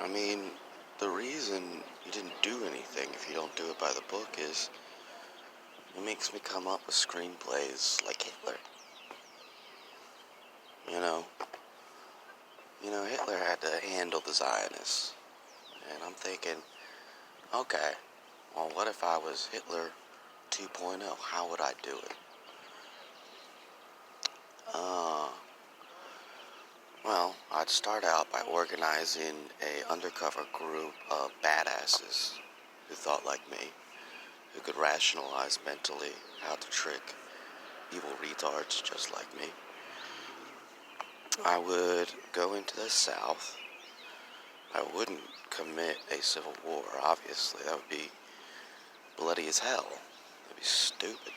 I mean, the reason you didn't do anything if you don't do it by the book is it makes me come up with screenplays like Hitler. You know, Hitler had to handle the Zionists. And I'm thinking, okay, well, what if I was Hitler 2.0? How would I do it? Well, I'd start out by organizing a undercover group of badasses who thought like me, who could rationalize mentally how to trick evil retards just like me. I would go into the South. I wouldn't commit a civil war, obviously. That would be bloody as hell. That'd be stupid.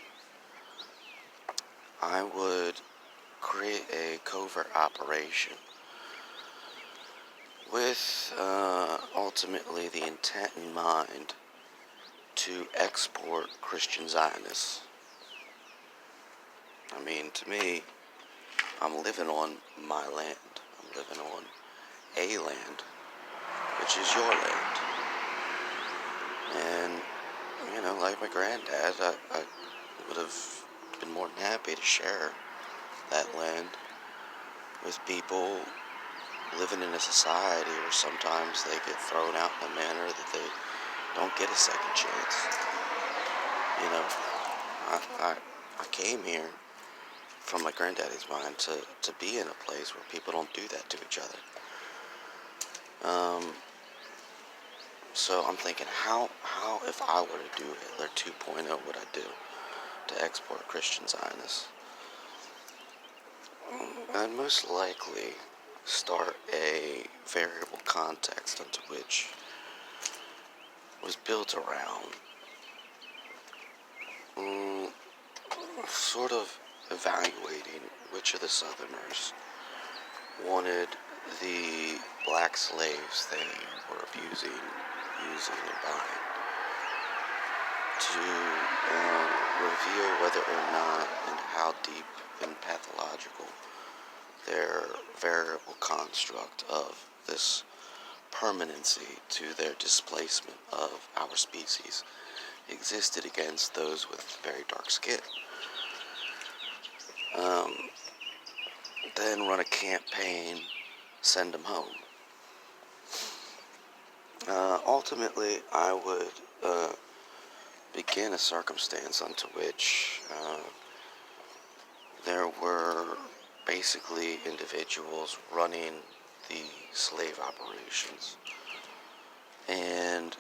I would create a covert operation with ultimately the intent in mind to export Christian Zionists. I mean, to me, I'm living on my land. I'm living on a land, which is your land. And, like my granddad, I would have been more than happy to share that land with people living in a society where sometimes they get thrown out in a manner that they don't get a second chance. I came here from my granddaddy's mind to be in a place where people don't do that to each other. So I'm thinking, how if I were to do Hitler 2.0, would I do to export Christian Zionists? I'd most likely start a variable context into which was built around sort of evaluating which of the Southerners wanted the black slaves they were abusing, using, and buying to reveal whether or not and how deep and pathological their variable construct of this permanency to their displacement of our species existed against those with very dark skin. Then run a campaign, send them home. Ultimately, I would begin a circumstance unto which there were basically individuals running the slave operations, and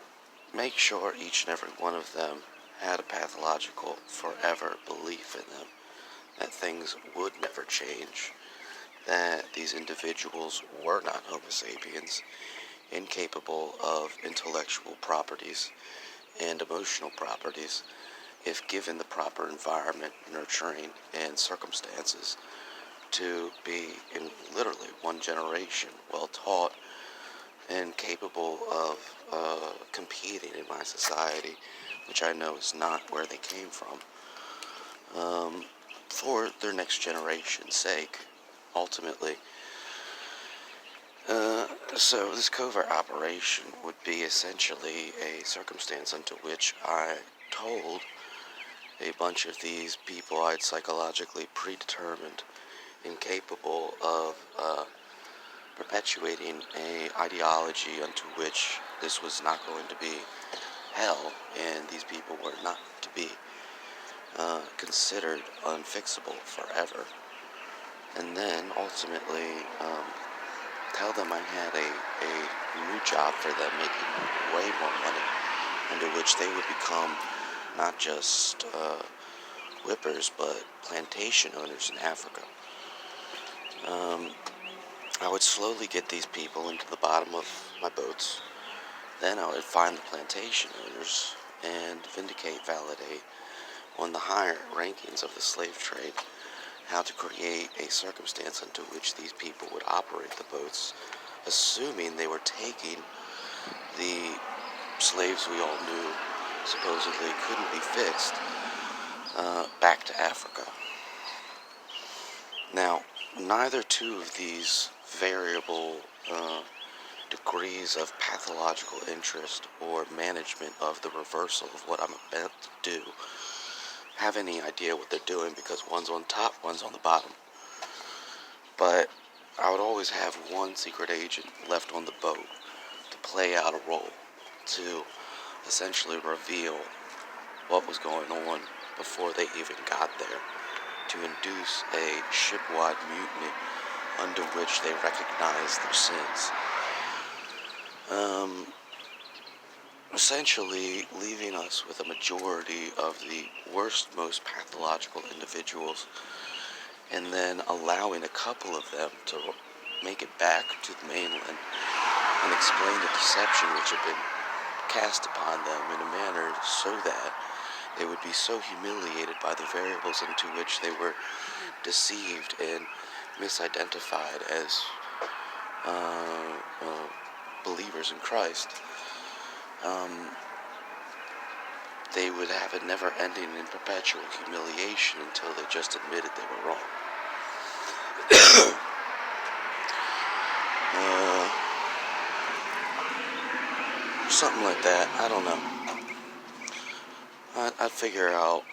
make sure each and every one of them had a pathological forever belief in them that things would never change, that these individuals were not Homo sapiens, incapable of intellectual properties and emotional properties if given the proper environment, nurturing, and circumstances to be in literally one generation well taught and capable of competing in my society, which I know is not where they came from, for their next generation's sake, ultimately. So this covert operation would be essentially a circumstance unto which I told a bunch of these people I'd psychologically predetermined incapable of perpetuating a ideology unto which this was not going to be hell, and these people were not to be considered unfixable forever. And then ultimately tell them I had a new job for them, making way more money, under which they would become not just whippers, but plantation owners in Africa. I would slowly get these people into the bottom of my boats. Then I would find the plantation owners and validate on the higher rankings of the slave trade how to create a circumstance into which these people would operate the boats, assuming they were taking the slaves we all knew supposedly couldn't be fixed back to Africa. Now, neither two of these variable degrees of pathological interest or management of the reversal of what I'm about to do have any idea what they're doing, because one's on top, one's on the bottom. But I would always have one secret agent left on the boat to play out a role, to essentially reveal what was going on before they even got there, to induce a ship-wide mutiny under which they recognize their sins. Essentially leaving us with a majority of the worst, most pathological individuals, and then allowing a couple of them to make it back to the mainland and explain the deception which had been cast upon them in a manner so that they would be so humiliated by the variables into which they were deceived and misidentified as believers in Christ. They would have a never-ending and perpetual humiliation until they just admitted they were wrong. Something like that. I don't know. I'd figure out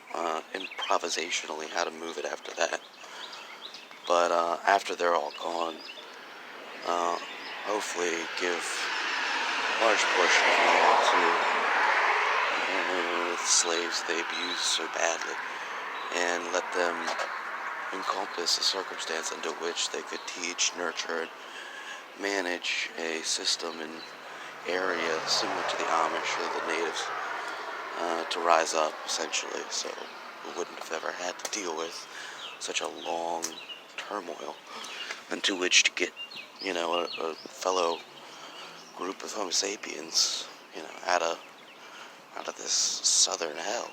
improvisationally how to move it after that. But after they're all gone, hopefully give a large portion of land to the slaves they abused so badly, and let them encompass a circumstance under which they could teach, nurture, and manage a system and area similar to the Amish or the natives to rise up, essentially, so we wouldn't have ever had to deal with such a long turmoil into which to get, a fellow group of Homo sapiens, out of this southern hell.